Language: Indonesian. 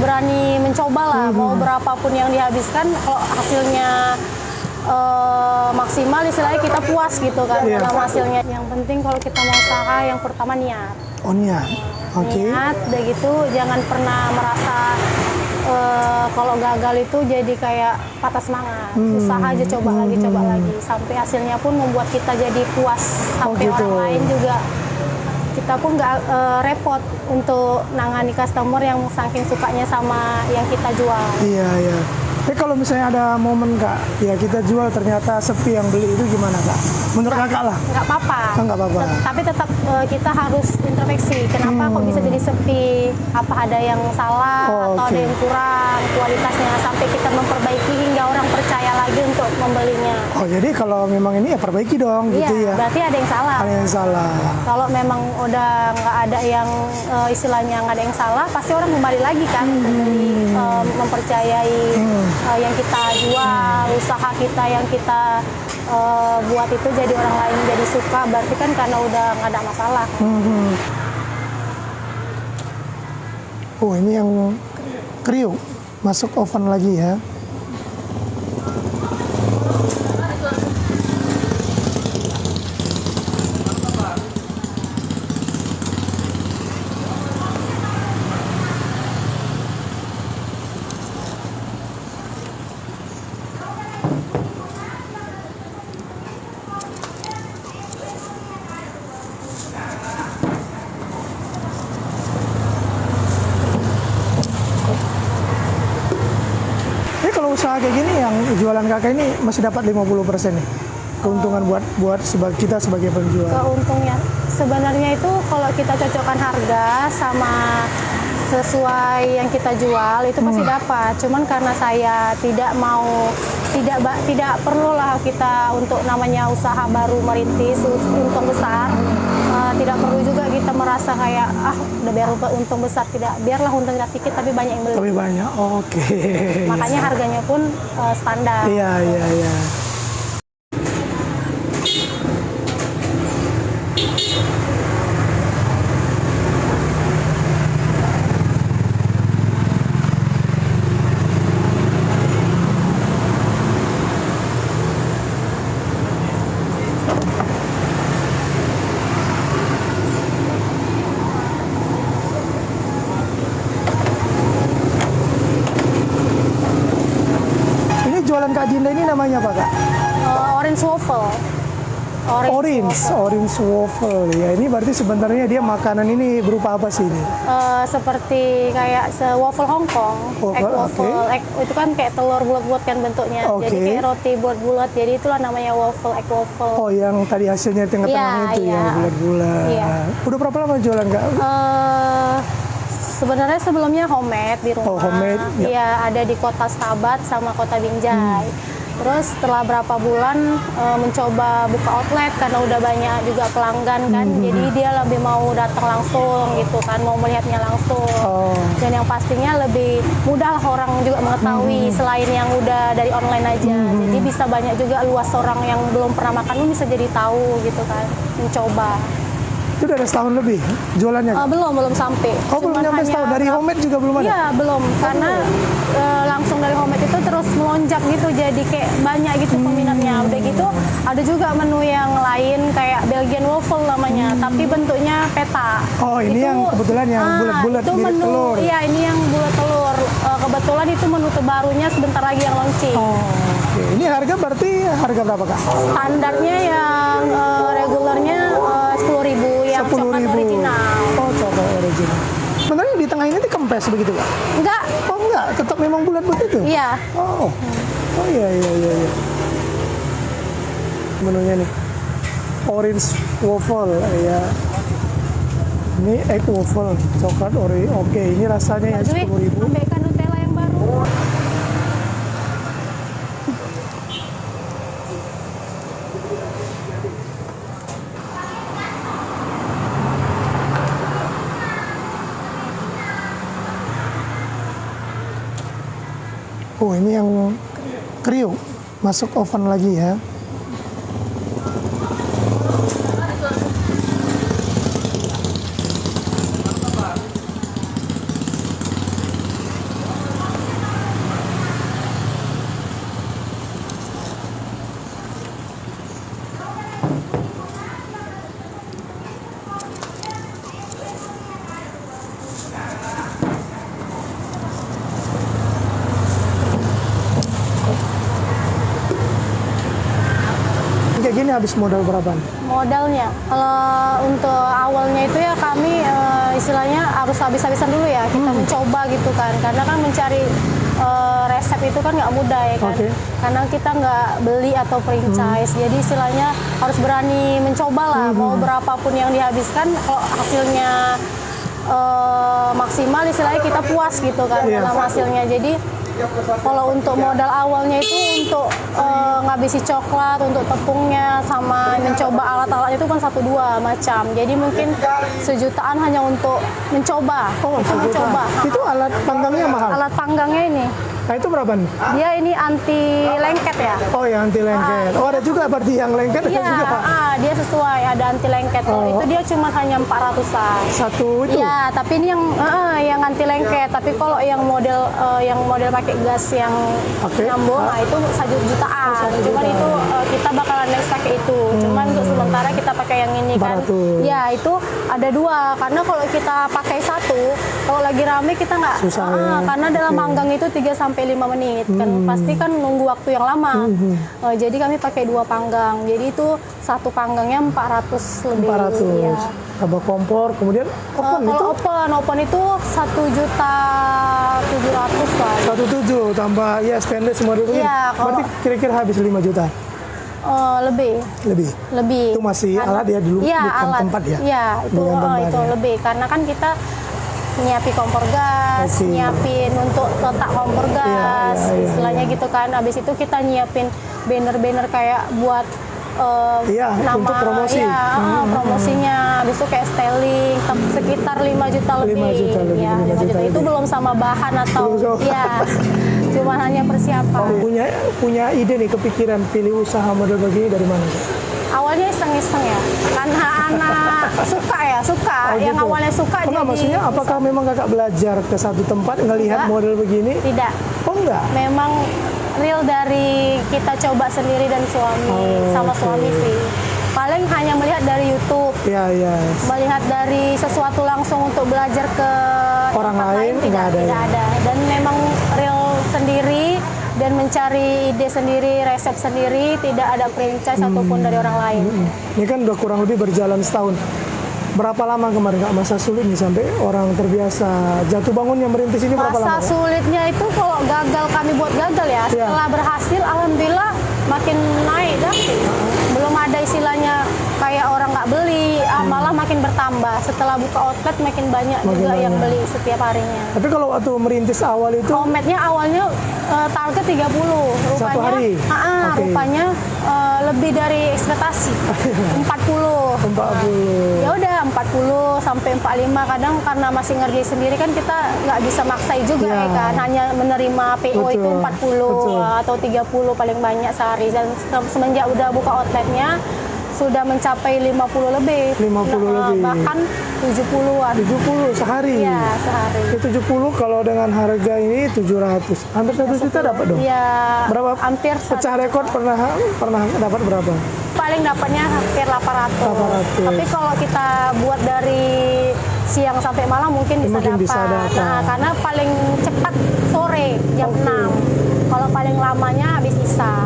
berani mencoba lah. Mau berapapun yang dihabiskan, kalau hasilnya maksimal, istilahnya kita puas gitu kan dalam hasilnya. Yang penting kalau kita mau usaha, yang pertama niat. Oh, niat. Oke. Niat, udah gitu jangan pernah merasa kalau gagal itu jadi kayak patah semangat. Usaha aja, coba lagi sampai hasilnya pun membuat kita jadi puas. Sampai gitu. orang lain juga, kita pun nggak repot untuk nangani customer yang saking sukanya sama yang kita jual. Iya, iya. Tapi kalau misalnya ada momen Kak, ya kita jual ternyata sepi yang beli, itu gimana Kak? Menurut Kakak lah? Nggak apa-apa. Nggak apa-apa. Tapi tetap kita harus introspeksi. Kenapa kok bisa jadi sepi? Apa ada yang salah atau ada yang kurang kualitasnya? Sampai kita memperbaiki hingga orang percaya lagi untuk membelinya. Oh, jadi kalau memang ini ya perbaiki dong, Iya, gitu ya? berarti ada yang salah. Ada yang salah. Kalau memang udah nggak ada yang istilahnya nggak ada yang salah, pasti orang kembali lagi kan membeli, mempercayai yang kita jual, usaha kita yang kita buat itu jadi orang lain jadi suka, berarti kan karena udah nggak ada masalah. Oh, ini yang kriuk masuk oven lagi ya. Usaha kayak gini yang jualan Kakak ini masih dapat 50% nih keuntungan buat kita sebagai penjual. Keuntungnya sebenarnya itu kalau kita cocokkan harga sama sesuai yang kita jual itu pasti dapat. Cuman karena saya tidak perlulah kita untuk namanya usaha baru merintis untung besar. Tidak perlu juga kita merasa kayak udah biar untung besar, tidak, biarlah untungnya sedikit tapi banyak yang beli. Lebih banyak, oke. Makanya harganya pun standar. Iya, iya, iya. Jualan Kak Jinda ini namanya apa Kak? Orange waffle. Orange waffle ya. Ini berarti sebenarnya dia makanan ini berupa apa sih ini? Seperti kayak waffle Hongkong, egg waffle. Egg, itu kan kayak telur bulat-bulat kan bentuknya. Jadi kayak roti bulat-bulat. Jadi itulah namanya waffle, egg waffle. Oh, yang tadi hasilnya tengah-tengah itu ya, bulat-bulat. Iya. Udah berapa lama jualan Kak? Sebenarnya sebelumnya homemade di rumah. Oh, homemade. Iya, ada di kota Stabat sama kota Binjai. Terus setelah berapa bulan mencoba buka outlet karena udah banyak juga pelanggan kan. Jadi dia lebih mau datang langsung gitu kan, mau melihatnya langsung. Dan yang pastinya lebih mudah lah orang juga mengetahui selain yang udah dari online aja. Jadi bisa banyak juga luas orang yang belum pernah makan pun bisa jadi tahu gitu kan, mencoba. Itu udah ada setahun lebih jualannya? Belum sampai. Oh, belum nyampe setahun? Dari homemade juga belum ada? Iya, belum. Karena langsung dari homemade itu terus melonjak gitu, jadi kayak banyak gitu peminatnya. Udah gitu, ada juga menu yang lain kayak Belgian waffle namanya, tapi bentuknya peta. Oh, ini itu, yang kebetulan yang bulat-bulat itu mirip menu, telur? Iya, ini yang bulat telur. Kebetulan itu menu terbarunya sebentar lagi yang launching. Oh, oke. Ini harga berarti harga berapa Kak? Standarnya yang regulernya 10.000. Yang coklat original. Oh, coklat original. Sebenarnya di tengah ini dikempes begitu Kak? Enggak. Oh, enggak, tetap memang bulat begitu? Iya. Oh, oh iya. Menunya nih, orange waffle ya. Ini egg waffle, coklat ori. Oke, ini rasanya yang 10.000. Ambilkan Nutella yang baru. Oh, ini yang kriuk masuk oven lagi ya. habis modal berapa? Modalnya, kalau untuk awalnya itu ya kami istilahnya harus habis-habisan dulu ya, kita mencoba gitu kan, karena kan mencari resep itu kan nggak mudah ya kan, Oke. karena kita nggak beli atau franchise, jadi istilahnya harus berani mencoba lah, mau berapapun yang dihabiskan, kalau hasilnya maksimal istilahnya kita puas gitu kan Iya. dalam hasilnya. Jadi kalau untuk modal awalnya itu untuk ngabisi coklat, untuk tepungnya, sama mencoba alat-alat itu kan 1-2 macam. Jadi mungkin sejutaan hanya untuk mencoba. Oh, Itu mencoba. Itu alat panggangnya mahal. Alat panggangnya ini, Nah, itu berapa nih? dia ini anti lengket ya. Oh, yang anti lengket. Oh, ada juga berarti yang lengket ada Iya, juga. dia sesuai, ada anti lengket. Kalau Oh. itu dia cuma hanya 400-an. Satu itu. Iya, tapi ini yang anti lengket. Tapi kalau yang model pakai gas yang Oke. nyambung, nah itu 1 jutaan. Cuman itu kita bakalan next pakai itu. Cuman untuk sementara kita pakai yang ini kan. 400. Ya, itu ada 2. Karena kalau kita pakai satu, kalau lagi rame kita nggak. Susah ya. Karena dalam manggang itu 3-5 menit. Kan pasti kan nunggu waktu yang lama. Jadi kami pakai 2 panggang. Jadi itu satu panggangnya 400 lebih. 400. Iya. Tambah kompor, kemudian oven itu Kalau open itu 1.700.000 lah. 1,7 tambah ya stainless model begini. Iya, kalau- Berarti kira-kira habis 5 juta Lebih. lebih. Itu masih alat ya dulu, Iya, bukan alat. tempat ya? Iya, itu Bukan tempat itu ya. lebih karena kan kita nyiapin kompor gas, Oke. nyiapin untuk letak kompor gas, iya, iya, istilahnya gitu kan. Habis itu kita nyiapin banner-banner kayak buat Iya, nama untuk promosi. ya, promosinya. Habis itu kayak styling sekitar 5 juta lebih. 5 juta lebih, Ya, 5 5 juta. juta Itu lebih. belum sama bahan atau Belum sama. ya. Cuma hanya persiapan. Punya ide nih, kepikiran pilih usaha model begini dari mana? Awalnya iseng-iseng ya, karena anak suka ya, suka. Oh, Yang gitu. awalnya suka Enggak, jadi maksudnya apakah memang kakak belajar ke satu tempat ngelihat Enggak. model begini? tidak. Oh enggak. Memang real dari kita coba sendiri dan suami, Oh, sama oke. suami sih. Paling hanya melihat dari YouTube, Ya, ya. melihat dari sesuatu langsung untuk belajar ke Orang tempat lain nggak ada tidak ya? ada. Dan memang real sendiri dan mencari ide sendiri, resep sendiri, tidak ada franchise ataupun dari orang lain. Ini kan udah kurang lebih berjalan setahun. Berapa lama kemarin Kak masa sulit nih sampai orang terbiasa jatuh bangunnya merintis ini berapa Masa lama? sulitnya itu kalau gagal, kami buat gagal ya. Iya. Setelah berhasil, alhamdulillah makin naik dah. Belum ada istilahnya kayak orang nggak beli, malah makin bertambah. Setelah buka outlet makin banyak Makin juga yang banyak. beli setiap harinya. Tapi kalau waktu merintis awal itu Homemade-nya awalnya target 30. Satu hari? Oke. Rupanya lebih dari ekspektasi. 40. 40. Ya udah 40 sampai 45, kadang karena masih ngerjain sendiri kan kita nggak bisa maksai juga Ya. ya kan, hanya menerima PO itu Betul, 40 betul. atau 30 paling banyak sehari, dan semenjak udah buka outletnya sudah mencapai 50 lebih. 50 lebih. Bahkan 70-an. 70 sehari. Iya, sehari. Itu 70 kalau dengan harga ini 700. Hampir 1 juta dapat dong. Iya. Berapa? Hampir Pecah rekor pernah dapat berapa? paling dapatnya hampir 800. 800. Tapi kalau kita buat dari siang sampai malam mungkin bisa Mungkin dapat. bisa dapat. Nah, karena paling cepat sore jam Oke. 6. Kalau paling lamanya habis isya.